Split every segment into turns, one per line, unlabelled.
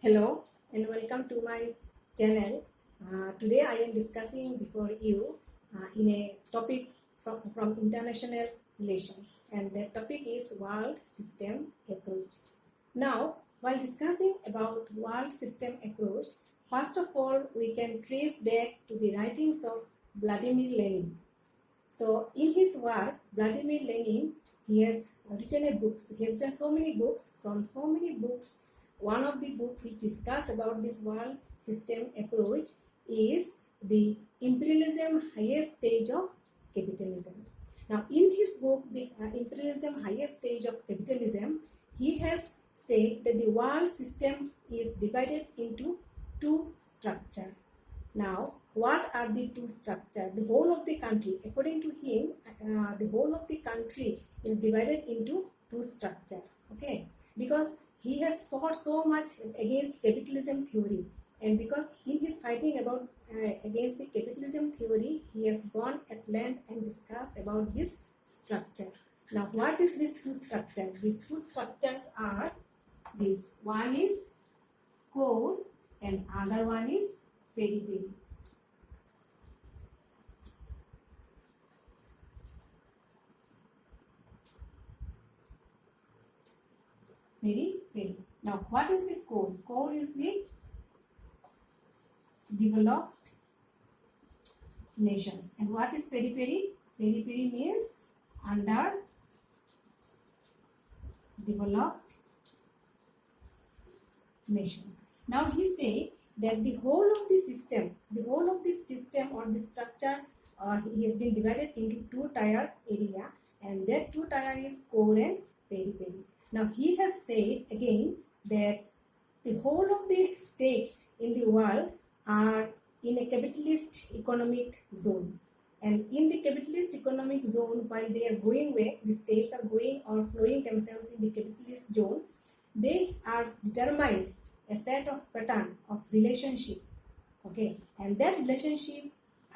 Hello and welcome to my channel. Today I am discussing before you in a topic from international relations, and that topic is world system approach. Now, while discussing about world system approach, first of all we can trace back to the writings of Vladimir Lenin. So in his work, Vladimir Lenin, he has written a book. He has done so many books. From so many books, one of the books which discuss about this world system approach is the Imperialism Highest Stage of Capitalism. Now in his book, the Imperialism Highest Stage of Capitalism, he has said that the world system is divided into two structures. Now, what are the two structures? The whole of the country, according to him, the whole of the country is divided into two structures. Okay, because he has fought so much against capitalism theory, and because in his fighting about against the capitalism theory, he has gone at length and discussed about this structure. Now, what is this two structure? These two structures are this. One is core and other one is periphery. Periphery. Now, what is the core? Core is the developed nations. And what is periphery? Periphery means under developed nations. Now, he said that the whole of this system or the structure, he has been divided into two-tier area, and that two-tier is core and periphery. Now he has said again that the whole of the states in the world are in a capitalist economic zone, and in the capitalist economic zone, while they are going where the states are going or flowing themselves in the capitalist zone, they are determined a set of pattern of relationship. Okay, and that relationship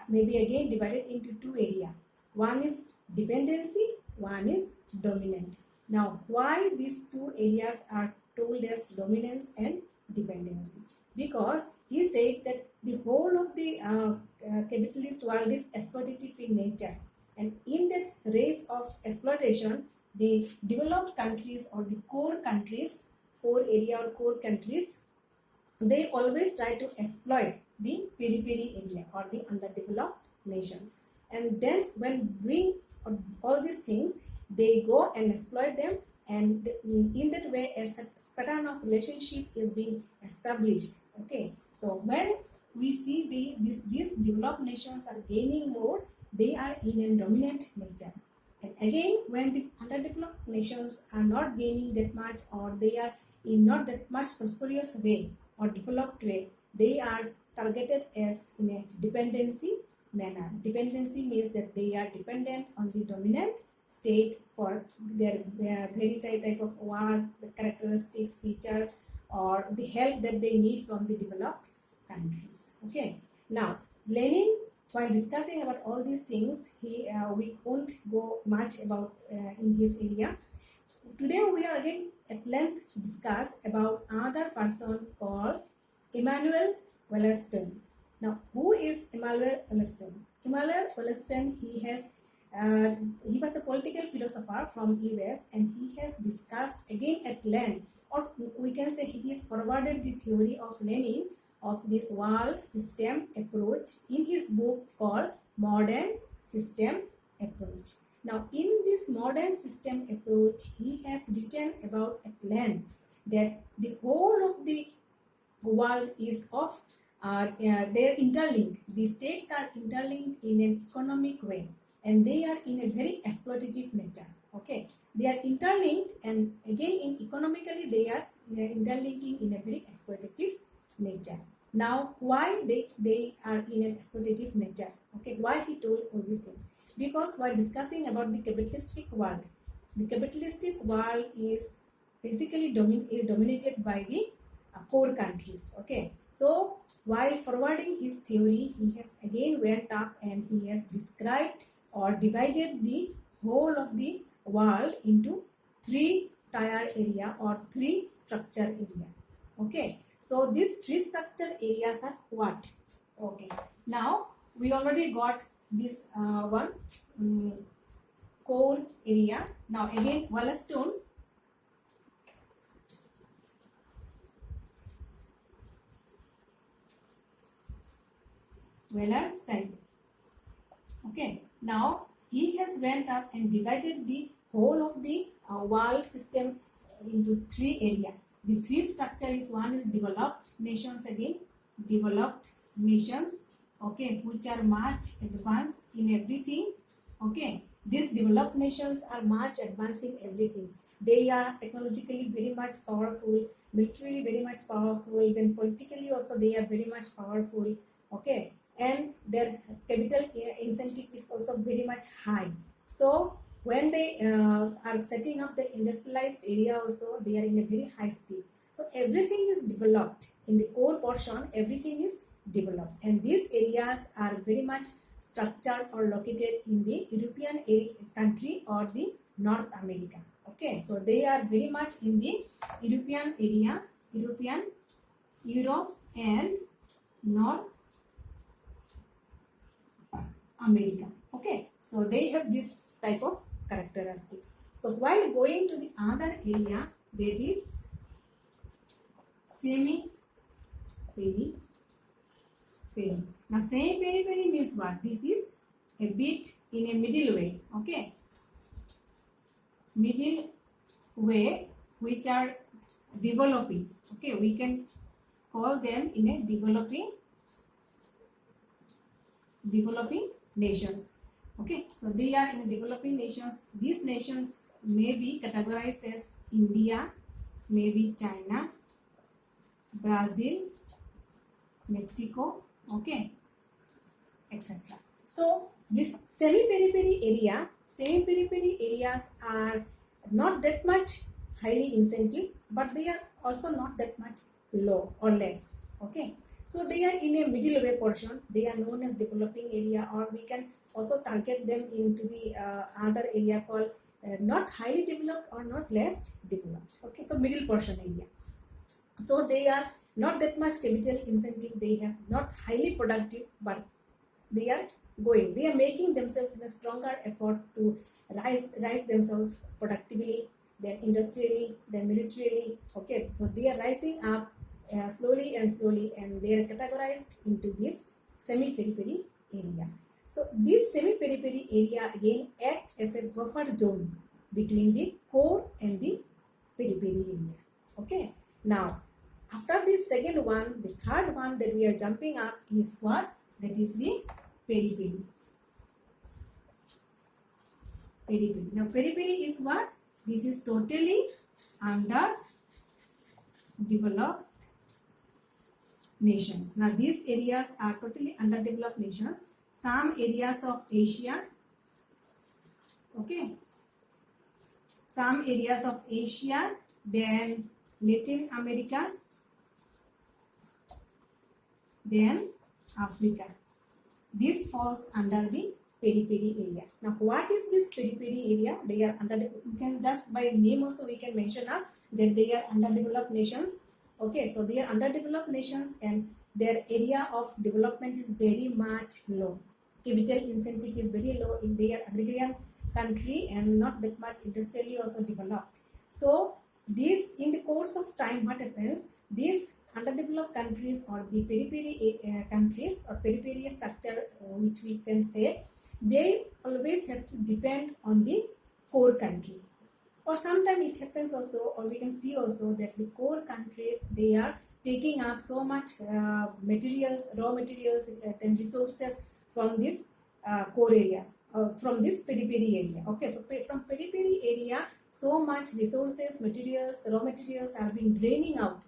may be again divided into two areas. One is dependency, one is dominant. Now, why these two areas are told as dominance and dependency? Because he said that the whole of the capitalist world is exploitative in nature, and in that race of exploitation, the developed countries or the core countries, core area or core countries, they always try to exploit the periphery area or the underdeveloped nations. And then when doing all these things, they go and exploit them, and in that way a pattern of relationship is being established. Okay, so when we see these developed nations are gaining more, they are in a dominant nature. And again, when the underdeveloped nations are not gaining that much, or they are in not that much prosperous way or developed way, they are targeted as in a dependency manner. Dependency means that they are dependent on the dominant state for their very type of war, the characteristics, features, or the help that they need from the developed countries. Okay. Now, Lenin, while discussing about all these things, we won't go much about in his area. Today we are again at length discuss about another person called Immanuel Wallerstein. Now, who is Immanuel Wallerstein? Immanuel Wallerstein, he was a political philosopher from US, and he has discussed again at length, or we can say he has forwarded the theory of Lenin of this world system approach in his book called Modern System Approach. Now, in this modern system approach, he has written about at length that the whole of the world is of they are interlinked. The states are interlinked in an economic way, and they are in a very exploitative nature. Okay, they are interlinked, and again in economically they are interlinking in a very exploitative nature. Now, why they are in an exploitative nature? Okay, why he told all these things? Because while discussing about the capitalistic world is basically dominated by the core countries. Okay, so while forwarding his theory, he has again went up and he has described or divided the whole of the world into three tier area or three structure area. Okay, So these three structure areas are what? Okay. Now we already got this one core area. Now again Wallerstein. Wallerstein. Okay. Now he has went up and divided the whole of the world system into three areas. The three structure is, one is developed nations, again developed nations, okay, which are much advanced in everything. Okay, these developed nations are much advanced in everything. They are technologically very much powerful, militarily very much powerful, then politically also they are very much powerful. Okay, and their capital incentive is also very much high. So when they are setting up the industrialized area also, they are in a very high speed. So everything is developed. In the core portion, everything is developed. And these areas are very much structured or located in the European country or the North America. Okay, so they are very much in the European area, Europe and North America. Okay, so they have this type of characteristics. So while going to the other area, there is semi-peri-peri. Now semi-peri-peri means what? This is a bit in a middle way. Okay, middle way which are developing. Okay, we can call them in a developing nations. Okay, so they are in developing nations. These nations may be categorized as India, maybe China, Brazil, Mexico, okay, etc. So this semi-peri-peri areas are not that much highly incentive, but they are also not that much low or less. Okay, so they are in a middle way portion. They are known as developing area, or we can also target them into the other area called not highly developed or not less developed. Okay, so middle portion area. So they are not that much capital incentive. They have not highly productive, but they are going. They are making themselves in a stronger effort to rise themselves productively, then industrially, then militarily. Okay, so they are rising up slowly, and they are categorized into this semi-peri-peri area. So this semi-peri-peri area again act as a buffer zone between the core and the peri-peri area. Okay, now after this second one, the third one that we are jumping up is what? That is the peri-peri. Peri-peri. Now peri-peri is what? This is totally underdeveloped nations. Now these areas are totally underdeveloped nations. Some areas of Asia, okay, some areas of Asia, then Latin America, then Africa. This falls under the peri-peri area. Now what is this peri-peri area? They are underdeveloped. You can just by name also we can mention that they are underdeveloped nations. Okay, so they are underdeveloped nations and their area of development is very much low. Capital incentive is very low in their agrarian country and not that much industrially also developed. So this, in the course of time, what happens? These underdeveloped countries or the peri-peri countries or peri-peri structure, which we can say, they always have to depend on the core country. Or sometimes it happens also, or we can see also that the core countries, they are taking up so much materials, raw materials and resources from this core area, from this peri-peri area. Okay, so from peri-peri area, so much resources, materials, raw materials are being draining out,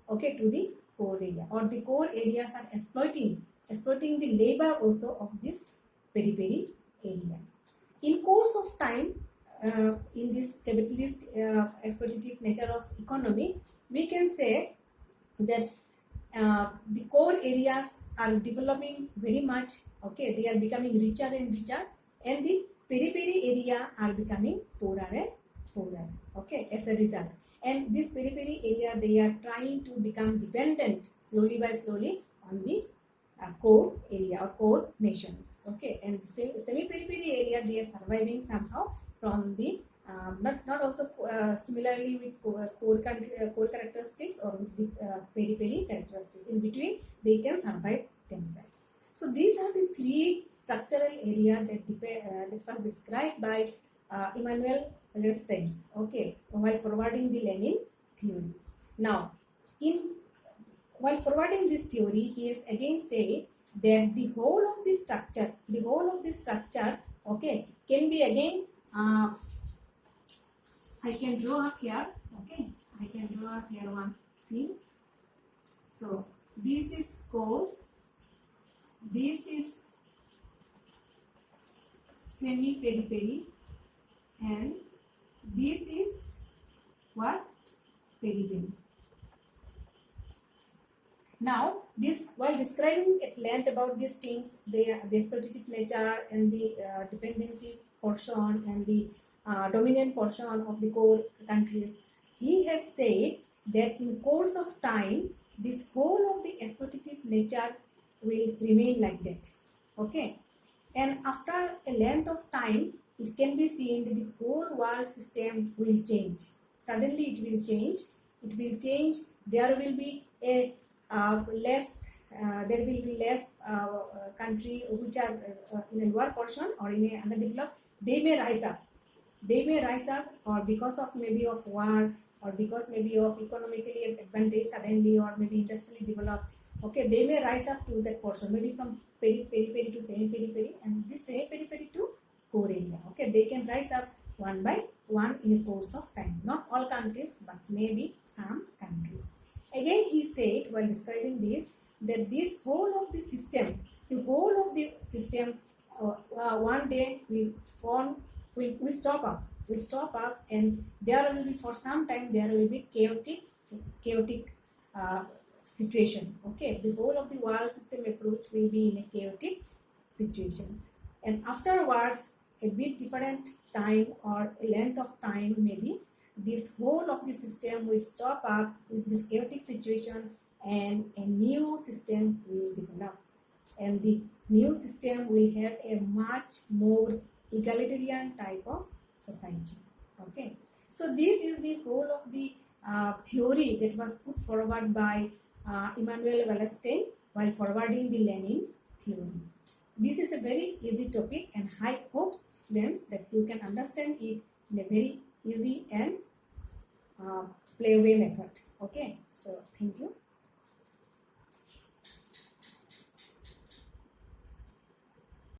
okay, to the core area, or the core areas are exploiting the labor also of this peri-peri area. In course of time, in this capitalist exploitative nature of economy, we can say that the core areas are developing very much. Okay, they are becoming richer and richer, and the peri-peri area are becoming poorer and poorer. Okay, as a result, and this periphery area, they are trying to become dependent slowly by slowly on the core area or core nations. Okay, and the semi-periphery area, they are surviving somehow from the not also similarly with core characteristics or with the periphery characteristics. In between, they can survive themselves. So these are the three structural areas that was described by Immanual Wallerstein, okay, while forwarding the Lenin theory. Now, while forwarding this theory, he has again said that the whole of the structure, okay, can be again, I can draw up here, okay, I can draw up here one thing. So, this is core, this is semi-periphery, and this is what? Periphery. Now, this, while describing at length about these things, the exploitative nature and the dependency portion and the dominant portion of the core countries, he has said that in course of time, this whole of the exploitative nature will remain like that. Okay, and after a length of time, it can be seen that the whole world system will change. Suddenly, it will change. It will change. There will be a less country which are in a lower portion or in a underdeveloped. They may rise up, or because of maybe of war, or because maybe of economically advantage suddenly, or maybe industrially developed. Okay, they may rise up to that portion, maybe from periphery to semi-periphery, and this semi-periphery to core area. Okay, they can rise up one by one in a course of time. Not all countries, but maybe some countries. Again, he said while describing this, that this whole of the system, one day will stop up, and there will be, for some time, there will be chaotic situation. Okay, the whole of the world system approach will be in a chaotic situations, and afterwards, a bit different time or a length of time, maybe this whole of the system will stop up with this chaotic situation, and a new system will develop, and the new system will have a much more egalitarian type of society. Okay, so this is the whole of the theory that was put forward by Immanuel Wallerstein while forwarding the Lenin theory. This is a very easy topic, and I hope, students, that you can understand it in a very easy and playaway method. Okay, so thank you.